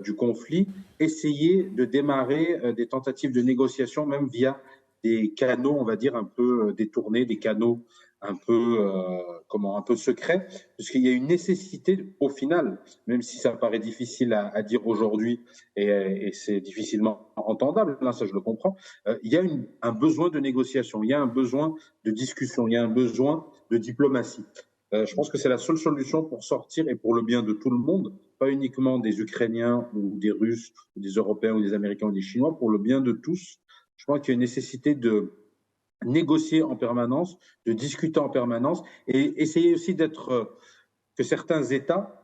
du conflit, essayer de démarrer des tentatives de négociation, même via des canaux, on va dire, un peu détournés, des canaux un peu secret, puisqu'il y a une nécessité au final, même si ça paraît difficile à dire aujourd'hui et c'est difficilement entendable, là ça je le comprends, il y a un besoin de négociation, il y a un besoin de discussion, il y a un besoin de diplomatie. Je pense que c'est la seule solution pour sortir et pour le bien de tout le monde, pas uniquement des Ukrainiens ou des Russes, ou des Européens ou des Américains ou des Chinois, pour le bien de tous. Je pense qu'il y a une nécessité de négocier en permanence, de discuter en permanence et essayer aussi que certains États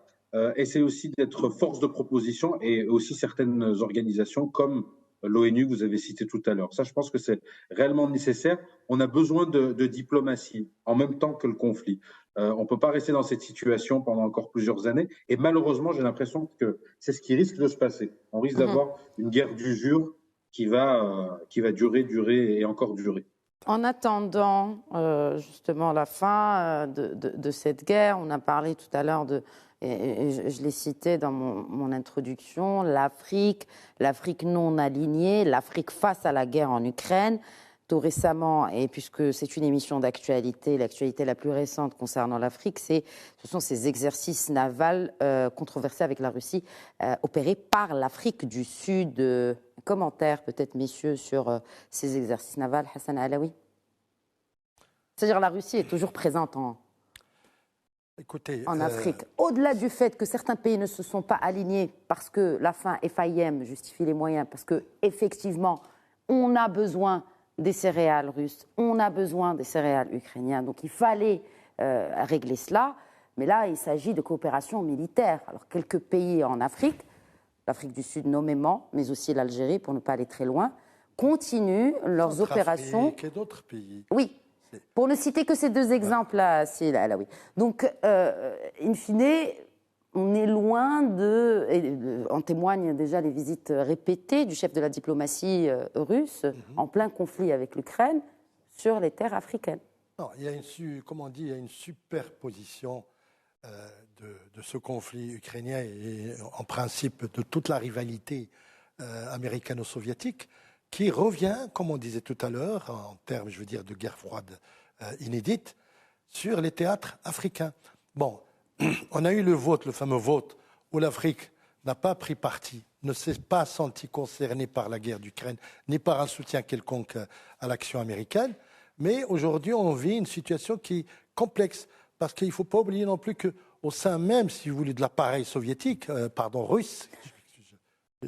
essayent aussi d'être force de proposition et aussi certaines organisations comme l'ONU que vous avez cité tout à l'heure. Ça, je pense que c'est réellement nécessaire. On a besoin de diplomatie en même temps que le conflit. On ne peut pas rester dans cette situation pendant encore plusieurs années et malheureusement, j'ai l'impression que c'est ce qui risque de se passer. On risque d'avoir une guerre d'usure qui va durer et encore durer. En attendant justement la fin de cette guerre, on a parlé tout à l'heure et je l'ai cité dans mon introduction, l'Afrique non alignée, l'Afrique face à la guerre en Ukraine. Tout récemment, et puisque c'est une émission d'actualité, l'actualité la plus récente concernant l'Afrique, ce sont ces exercices navals controversés avec la Russie, opérés par l'Afrique du Sud. Commentaire peut-être, messieurs, sur ces exercices navals, Hassan Alaoui. C'est-à-dire la Russie est toujours présente en Afrique. Au-delà du fait que certains pays ne se sont pas alignés parce que la fin FIM justifie les moyens, parce qu'effectivement, on a besoin des céréales russes, on a besoin des céréales ukrainiennes, donc il fallait régler cela. Mais là, il s'agit de coopération militaire. Alors, quelques pays en Afrique, l'Afrique du Sud nommément, mais aussi l'Algérie, pour ne pas aller très loin, continuent leurs opérations. Et d'autres pays. Oui. Pour ne citer que ces deux exemples-là, oui. Donc, in fine, on est loin en témoignent déjà les visites répétées du chef de la diplomatie russe en plein conflit avec l'Ukraine sur les terres africaines. Non, il y a il y a une superposition de ce conflit ukrainien et en principe de toute la rivalité américano-soviétique qui revient, comme on disait tout à l'heure, en termes, je veux dire, de guerre froide inédite, sur les théâtres africains. Bon, on a eu le fameux vote, où l'Afrique n'a pas pris parti, ne s'est pas senti concernée par la guerre d'Ukraine, ni par un soutien quelconque à l'action américaine. Mais aujourd'hui, on vit une situation qui est complexe, parce qu'il ne faut pas oublier non plus qu'au sein même, si vous voulez, de l'appareil soviétique, russe,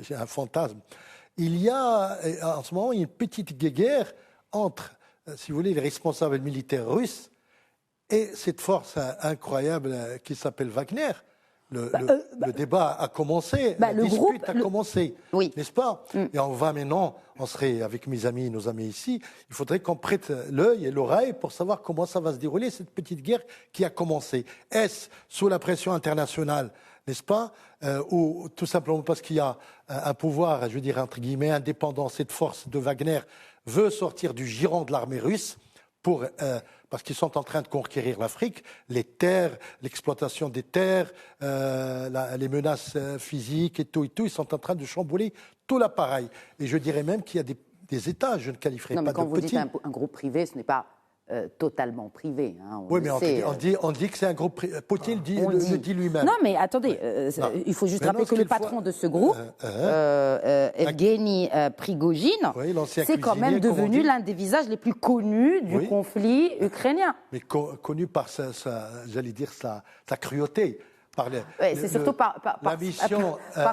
j'ai un fantasme, il y a en ce moment une petite guerre entre, si vous voulez, les responsables militaires russes et cette force incroyable qui s'appelle Wagner. Le débat a commencé, la dispute a commencé, oui. N'est-ce pas? Et on va maintenant, on serait avec nos amis ici, il faudrait qu'on prête l'œil et l'oreille pour savoir comment ça va se dérouler, cette petite guerre qui a commencé. Est-ce sous la pression internationale, n'est-ce pas, ou tout simplement parce qu'il y a un pouvoir, je veux dire, entre guillemets, indépendant, cette force de Wagner veut sortir du giron de l'armée russe parce qu'ils sont en train de conquérir l'Afrique, les terres, l'exploitation des terres, les menaces physiques et tout, ils sont en train de chambouler tout l'appareil. Et je dirais même qu'il y a des États, je ne qualifierais pas de petits. Quand vous dites un groupe privé, ce n'est pas totalement privé. Oui, mais on dit que c'est un groupe privé. Poutine le dit lui-même. Non, mais attendez, il faut juste rappeler que le patron de ce groupe, Evgeny Prigojine, c'est quand même devenu l'un des visages les plus connus du conflit ukrainien. Mais connu par j'allais dire, sa cruauté. C'est surtout par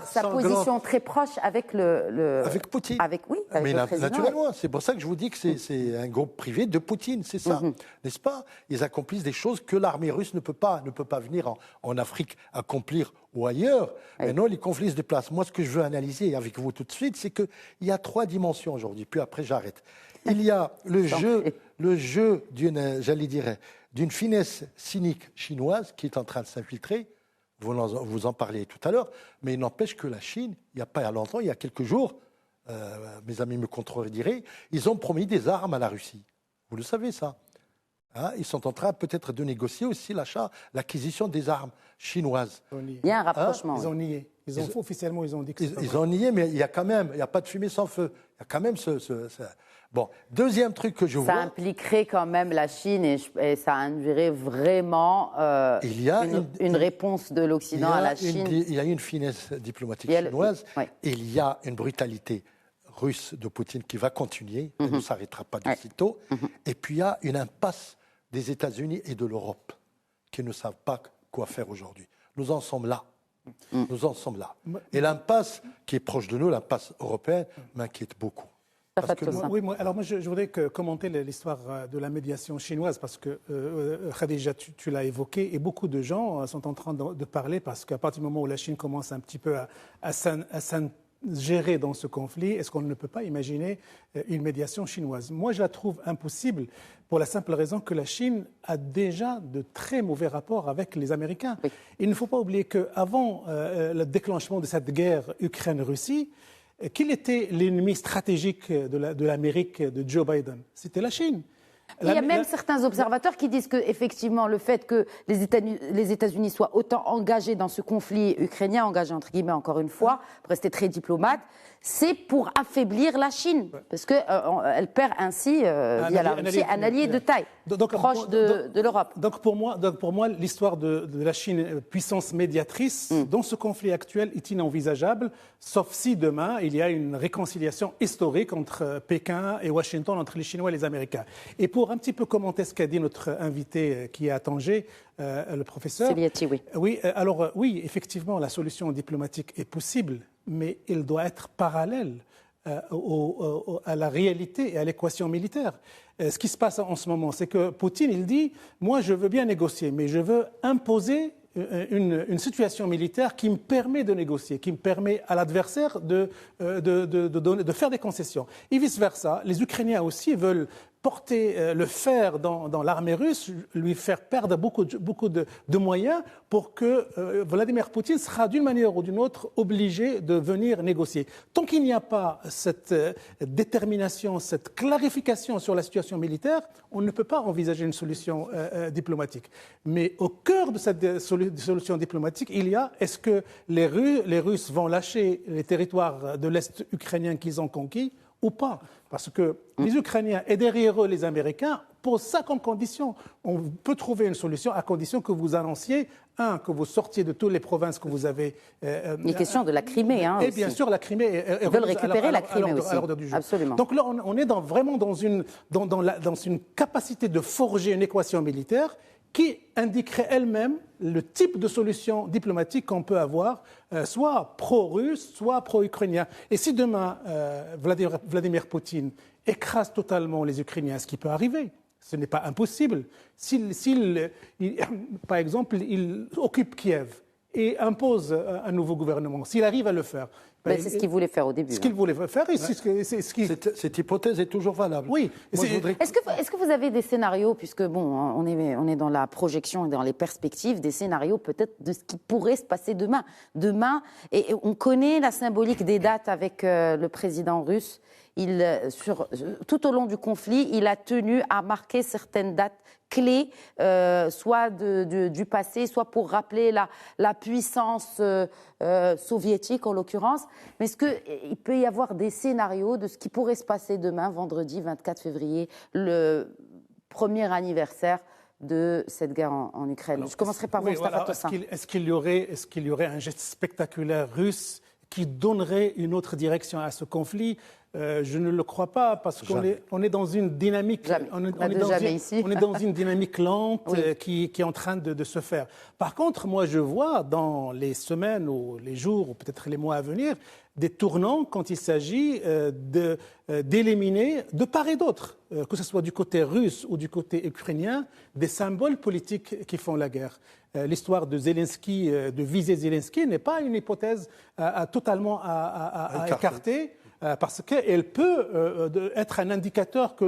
sa position très proche avec avec Poutine. Avec le président. Naturellement, c'est pour ça que je vous dis que c'est un groupe privé de Poutine, c'est ça, n'est-ce pas? Ils accomplissent des choses que l'armée russe ne peut pas venir en Afrique accomplir ou ailleurs. Mais non, les conflits se déplacent. Moi, ce que je veux analyser avec vous tout de suite, c'est qu'il y a 3 dimensions aujourd'hui, puis après j'arrête. Il y a le jeu d'une finesse cynique chinoise qui est en train de s'infiltrer. Vous en parliez tout à l'heure, mais il n'empêche que la Chine, il n'y a pas longtemps, il y a quelques jours, mes amis me contrediraient, ils ont promis des armes à la Russie. Vous le savez, ça. Ils sont en train peut-être de négocier aussi l'acquisition des armes chinoises. Il y a un rapprochement. Ils ont nié. Officiellement, ils ont dit que ils ont nié, mais il n'y a pas de fumée sans feu. Il y a quand même Bon, deuxième truc que je vois... Ça impliquerait quand même la Chine et ça induirait vraiment une réponse de l'Occident à la Chine. Il y a une finesse diplomatique chinoise, et il y a une brutalité russe de Poutine qui va continuer, elle ne s'arrêtera pas de sitôt. Et puis il y a une impasse des États-Unis et de l'Europe qui ne savent pas quoi faire aujourd'hui. Nous en sommes là. Nous en sommes là. Et l'impasse qui est proche de nous, l'impasse européenne, m'inquiète beaucoup. Alors moi, je voudrais commenter l'histoire de la médiation chinoise parce que Khadija, tu l'as évoqué et beaucoup de gens sont en train de parler parce qu'à partir du moment où la Chine commence un petit peu à s'ingérer dans ce conflit, est-ce qu'on ne peut pas imaginer une médiation chinoise? Moi, je la trouve impossible pour la simple raison que la Chine a déjà de très mauvais rapports avec les Américains. Oui. Il ne faut pas oublier qu'avant le déclenchement de cette guerre Ukraine-Russie, quel était l'ennemi stratégique de l'Amérique de Joe Biden? C'était la Chine. Il y a même certains observateurs qui disent qu'effectivement, le fait que les États-Unis soient autant engagés dans ce conflit ukrainien, engagés entre guillemets encore une fois, pour rester très diplomate, c'est pour affaiblir la Chine, parce qu'elle perd ainsi, via la Russie, un allié de taille, proche de l'Europe. Donc pour moi, l'histoire de la Chine, puissance médiatrice, dans ce conflit actuel, est inenvisageable, sauf si demain, il y a une réconciliation historique entre Pékin et Washington, entre les Chinois et les Américains. Et pour un petit peu commenter ce qu'a dit notre invité qui est à Tanger, le professeur. Celiati, oui. Oui, alors oui, effectivement, la solution diplomatique est possible, mais elle doit être parallèle à la réalité et à l'équation militaire. Ce qui se passe en ce moment, c'est que Poutine, il dit « Moi, je veux bien négocier, mais je veux imposer une situation militaire qui me permet de négocier, qui me permet à l'adversaire de faire des concessions. » Et vice-versa, les Ukrainiens aussi veulent porter le fer dans l'armée russe, lui faire perdre beaucoup de moyens pour que Vladimir Poutine sera d'une manière ou d'une autre obligé de venir négocier. Tant qu'il n'y a pas cette détermination, cette clarification sur la situation militaire, on ne peut pas envisager une solution diplomatique. Mais au cœur de cette solution diplomatique, il y a, est-ce que les Russes vont lâcher les territoires de l'Est ukrainien qu'ils ont conquis ou pas? Parce que les Ukrainiens et derrière eux les Américains posent ça comme condition. On peut trouver une solution à condition que vous annonciez, que vous sortiez de toutes les provinces que vous avez. Les questions de la Crimée. Et bien sûr, la Crimée. Ils veulent récupérer la Crimée aussi. Absolument. Donc là, on est vraiment dans une capacité de forger une équation militaire qui indiquerait elle-même le type de solution diplomatique qu'on peut avoir, soit pro-russe, soit pro-ukrainien. Et si demain, Vladimir Poutine écrase totalement les Ukrainiens, ce qui peut arriver, ce n'est pas impossible. Par exemple, il occupe Kiev et impose un nouveau gouvernement, s'il arrive à le faire. C'est ce qu'il voulait faire au début. Ce qu'il voulait faire. Cette hypothèse est toujours valable. Oui. Est-ce que vous avez des scénarios, puisque bon, on est dans la projection et dans les perspectives, des scénarios peut-être de ce qui pourrait se passer demain. Et on connaît la symbolique des dates avec le président russe. Tout au long du conflit, il a tenu à marquer certaines dates clés, soit du passé, soit pour rappeler la puissance soviétique en l'occurrence. Mais est-ce qu'il peut y avoir des scénarios de ce qui pourrait se passer demain, vendredi 24 février, le premier anniversaire de cette guerre en Ukraine? Alors, je commencerai par vous, Mustafa Tossin. Est-ce qu'il y aurait un geste spectaculaire russe qui donnerait une autre direction à ce conflit? Je ne le crois pas, parce qu'on est dans une dynamique, on est dans une dynamique lente qui est en train de se faire. Par contre, moi, je vois dans les semaines ou les jours ou peut-être les mois à venir des tournants quand il s'agit d'éliminer de part et d'autre, que ce soit du côté russe ou du côté ukrainien, des symboles politiques qui font la guerre. L'histoire de Zelensky, de viser Zelensky, n'est pas une hypothèse totalement à écarter. Parce qu'elle peut être un indicateur que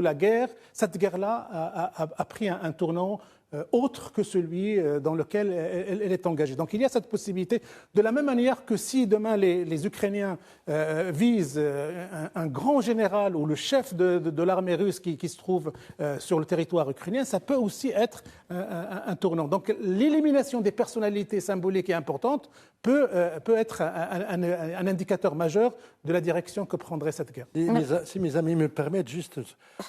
cette guerre-là a pris un tournant autre que celui dans lequel elle est engagée. Donc il y a cette possibilité, de la même manière que si demain les Ukrainiens visent un grand général ou le chef de l'armée russe qui se trouve sur le territoire ukrainien, ça peut aussi être un tournant. Donc l'élimination des personnalités symboliques et importantes peut être un indicateur majeur de la direction que prendrait cette guerre. Si mes amis me permettent, juste,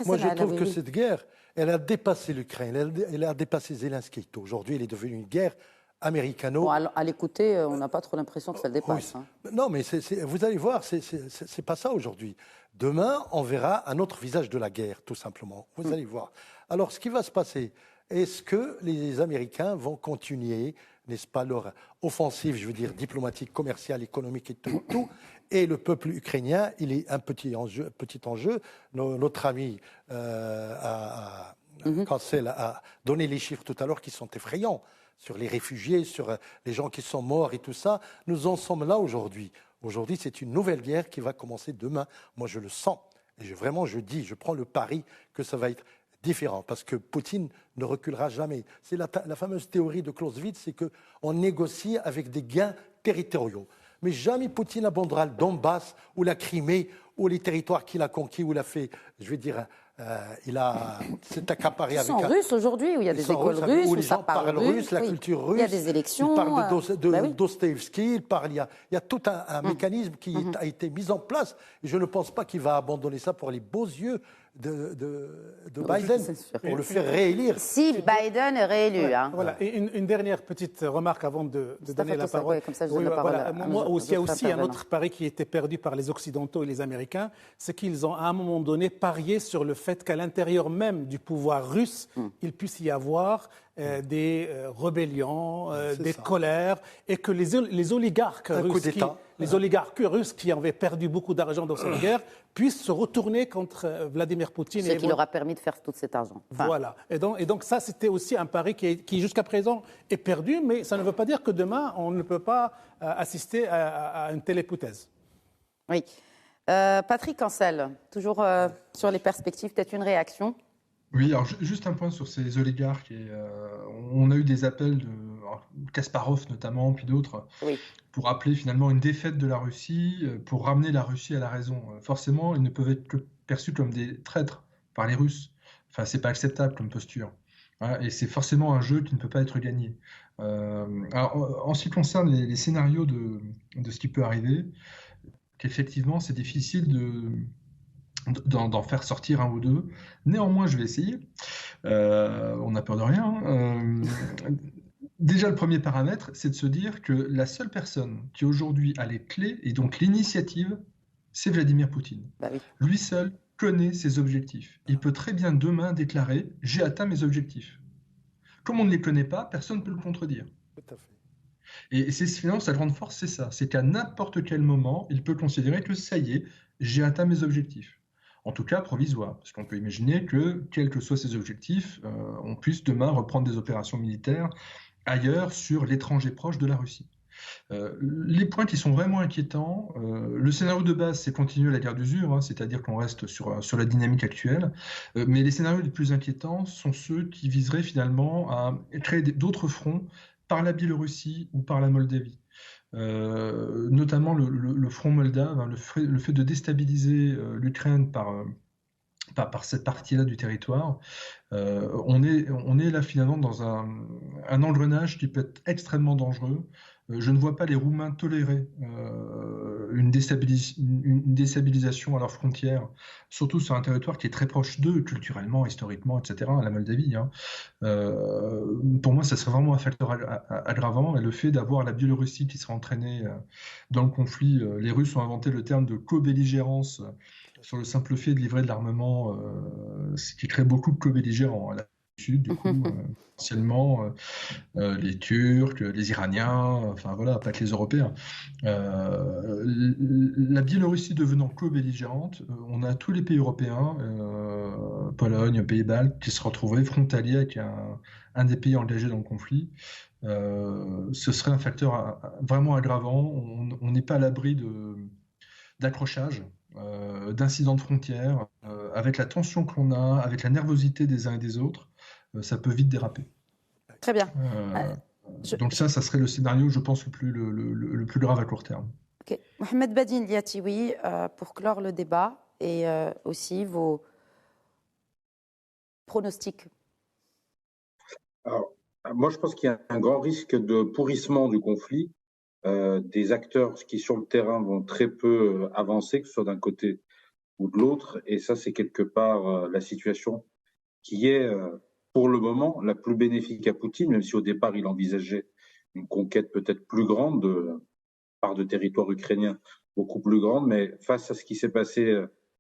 moi je trouve que cette guerre, elle a dépassé l'Ukraine, elle a dépassé Zelensky. Aujourd'hui, elle est devenue une guerre américano. Bon, à l'écouter, on n'a pas trop l'impression que ça le dépasse. Oui. Non, mais vous allez voir, c'est pas ça aujourd'hui. Demain, on verra un autre visage de la guerre, tout simplement. Vous allez voir. Alors, ce qui va se passer, est-ce que les Américains vont continuer, n'est-ce pas, leur offensive, je veux dire, diplomatique, commerciale, économique et tout, et le peuple ukrainien, il est un petit enjeu. Notre ami Cancel a donné les chiffres tout à l'heure qui sont effrayants sur les réfugiés, sur les gens qui sont morts et tout ça. Nous en sommes là aujourd'hui. Aujourd'hui, c'est une nouvelle guerre qui va commencer demain. Moi, je le sens. Et je prends le pari que ça va être différent, parce que Poutine ne reculera jamais. C'est la fameuse théorie de Clausewitz, c'est qu'on négocie avec des gains territoriaux. Mais jamais Poutine abandonnera le Donbass ou la Crimée ou les territoires qu'il a conquis ou il a fait, je vais dire, s'est accaparé avec... Ils sont russes aujourd'hui, où il y a des écoles russes, où ça parle russe, la culture russe. Il y a des élections. Il parle Dostoïevski, il y a tout un mécanisme qui a été mis en place. Et je ne pense pas qu'il va abandonner ça pour les beaux yeux de Biden, pour le faire réélire. Si Biden est réélu. Voilà. Et une dernière petite remarque avant de donner la parole. Comme ça, je donne la parole il y a aussi un autre pari qui était perdu par les Occidentaux et les Américains, c'est qu'ils ont à un moment donné parié sur le fait qu'à l'intérieur même du pouvoir russe, il puisse y avoir des rébellions, des colères, et que les oligarques russes qui avaient perdu beaucoup d'argent dans cette guerre puissent se retourner contre Vladimir Poutine. Ce qui leur a permis de faire tout cet argent. Voilà. Et donc ça, c'était aussi un pari qui jusqu'à présent est perdu, mais ça ne veut pas dire que demain, on ne peut pas assister à une telle hypothèse. Oui. Patrick Ancel, toujours sur les perspectives, peut-être une réaction? Oui, alors juste un point sur ces oligarques. On a eu des appels de Kasparov notamment, puis d'autres, pour appeler finalement une défaite de la Russie, pour ramener la Russie à la raison. Forcément, ils ne peuvent être que perçus comme des traîtres par les Russes. Enfin, c'est pas acceptable comme posture. Voilà, et c'est forcément un jeu qui ne peut pas être gagné. Alors, en ce qui concerne les scénarios de ce qui peut arriver, qu'effectivement, c'est difficile d'en faire sortir un ou deux. Néanmoins, je vais essayer. On n'a peur de rien. Déjà, le premier paramètre, c'est de se dire que la seule personne qui aujourd'hui a les clés et donc l'initiative, c'est Vladimir Poutine. Lui seul connaît ses objectifs. Il peut très bien demain déclarer « j'ai atteint mes objectifs ». Comme on ne les connaît pas, personne ne peut le contredire. Tout à fait. Et finalement, sa grande force, c'est ça. C'est qu'à n'importe quel moment, il peut considérer que ça y est, j'ai atteint mes objectifs. En tout cas provisoire, parce qu'on peut imaginer que, quels que soient ses objectifs, on puisse demain reprendre des opérations militaires ailleurs sur l'étranger proche de la Russie. Les points qui sont vraiment inquiétants, le scénario de base, c'est continuer la guerre d'usure, c'est-à-dire qu'on reste sur la dynamique actuelle, mais les scénarios les plus inquiétants sont ceux qui viseraient finalement à créer d'autres fronts par la Biélorussie ou par la Moldavie. Notamment le front moldave, le fait de déstabiliser l'Ukraine par cette partie-là du territoire, on est là finalement dans un engrenage qui peut être extrêmement dangereux. Je ne vois pas les Roumains tolérer une déstabilisation à leurs frontières, surtout sur un territoire qui est très proche d'eux, culturellement, historiquement, etc., la Moldavie. Pour moi, ça serait vraiment un facteur aggravant. Et le fait d'avoir la Biélorussie qui serait entraînée dans le conflit, les Russes ont inventé le terme de co-belligérance sur le simple fait de livrer de l'armement, ce qui crée beaucoup de co-belligérants à la Sud, du coup, essentiellement les Turcs, les Iraniens, enfin voilà, pas que les Européens. La Biélorussie devenant co-belligérante, on a tous les pays européens, Pologne, Pays-Baltes, qui se retrouveraient frontaliers avec un des pays engagés dans le conflit. Ce serait un facteur vraiment aggravant. On n'est pas à l'abri d'accrochage, d'incidents de frontières, avec la tension que l'on a, avec la nervosité des uns et des autres, ça peut vite déraper. Très bien. Donc ça serait le scénario, je pense, le plus grave à court terme. Ok. Mohamed Badine Liatioui, pour clore le débat et aussi vos pronostics. Alors, moi, je pense qu'il y a un grand risque de pourrissement du conflit. Des acteurs qui, sur le terrain, vont très peu avancer, que ce soit d'un côté ou de l'autre. Et ça, c'est quelque part la situation qui est, pour le moment, la plus bénéfique à Poutine, même si au départ, il envisageait une conquête peut-être plus grande de part de territoire ukrainien, beaucoup plus grande. Mais face à ce qui s'est passé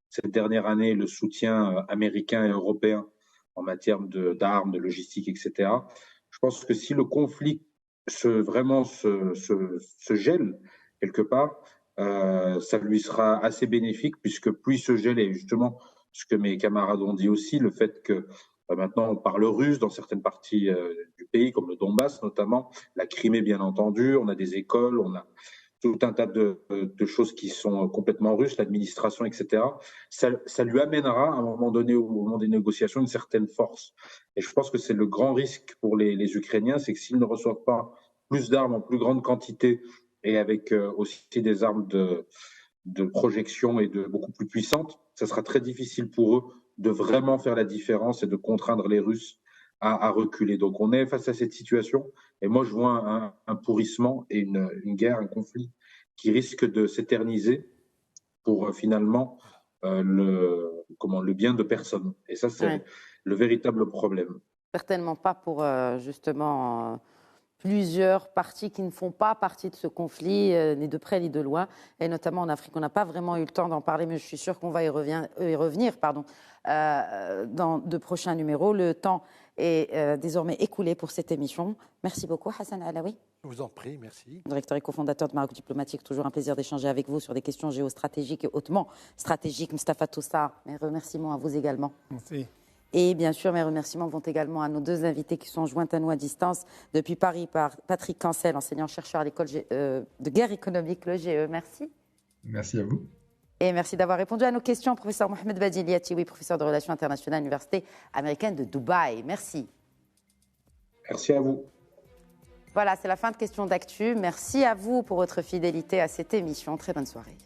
cette dernière année, le soutien américain et européen en matière d'armes, de logistique, etc., je pense que si le conflit se gèle quelque part, ça lui sera assez bénéfique, puisque plus il se gèle, et justement ce que mes camarades ont dit aussi, le fait que maintenant on parle russe dans certaines parties du pays, comme le Donbass notamment, la Crimée bien entendu, on a des écoles, on a tout un tas de choses qui sont complètement russes, l'administration, etc. Ça lui amènera à un moment donné, au moment des négociations, une certaine force. Et je pense que c'est le grand risque pour les Ukrainiens, c'est que s'ils ne reçoivent pas plus d'armes en plus grande quantité et avec aussi des armes de projection et beaucoup plus puissantes, ça sera très difficile pour eux de vraiment faire la différence et de contraindre les Russes à reculer. Donc on est face à cette situation et moi je vois un pourrissement et une guerre, un conflit qui risque de s'éterniser pour finalement le bien de personne. Et ça, c'est le véritable problème. Certainement pas pour justement plusieurs parties qui ne font pas partie de ce conflit, ni de près ni de loin, et notamment en Afrique. On n'a pas vraiment eu le temps d'en parler, mais je suis sûre qu'on va y revenir dans de prochains numéros. Le temps est désormais écoulé pour cette émission. Merci beaucoup, Hassan Alaoui. Je vous en prie, merci. Directeur et cofondateur de Maroc Diplomatique, toujours un plaisir d'échanger avec vous sur des questions géostratégiques et hautement stratégiques. Moustapha Toussa, mes remerciements à vous également. Merci. Et bien sûr, mes remerciements vont également à nos deux invités qui sont joints à nous à distance depuis Paris par Patrick Cancel, enseignant-chercheur à l'école de guerre économique, le GE. Merci. Merci à vous. Et merci d'avoir répondu à nos questions, professeur Mohamed Badiliati, professeur de relations internationales à l'Université américaine de Dubaï. Merci. Merci à vous. Voilà, c'est la fin de Questions d'actu. Merci à vous pour votre fidélité à cette émission. Très bonne soirée.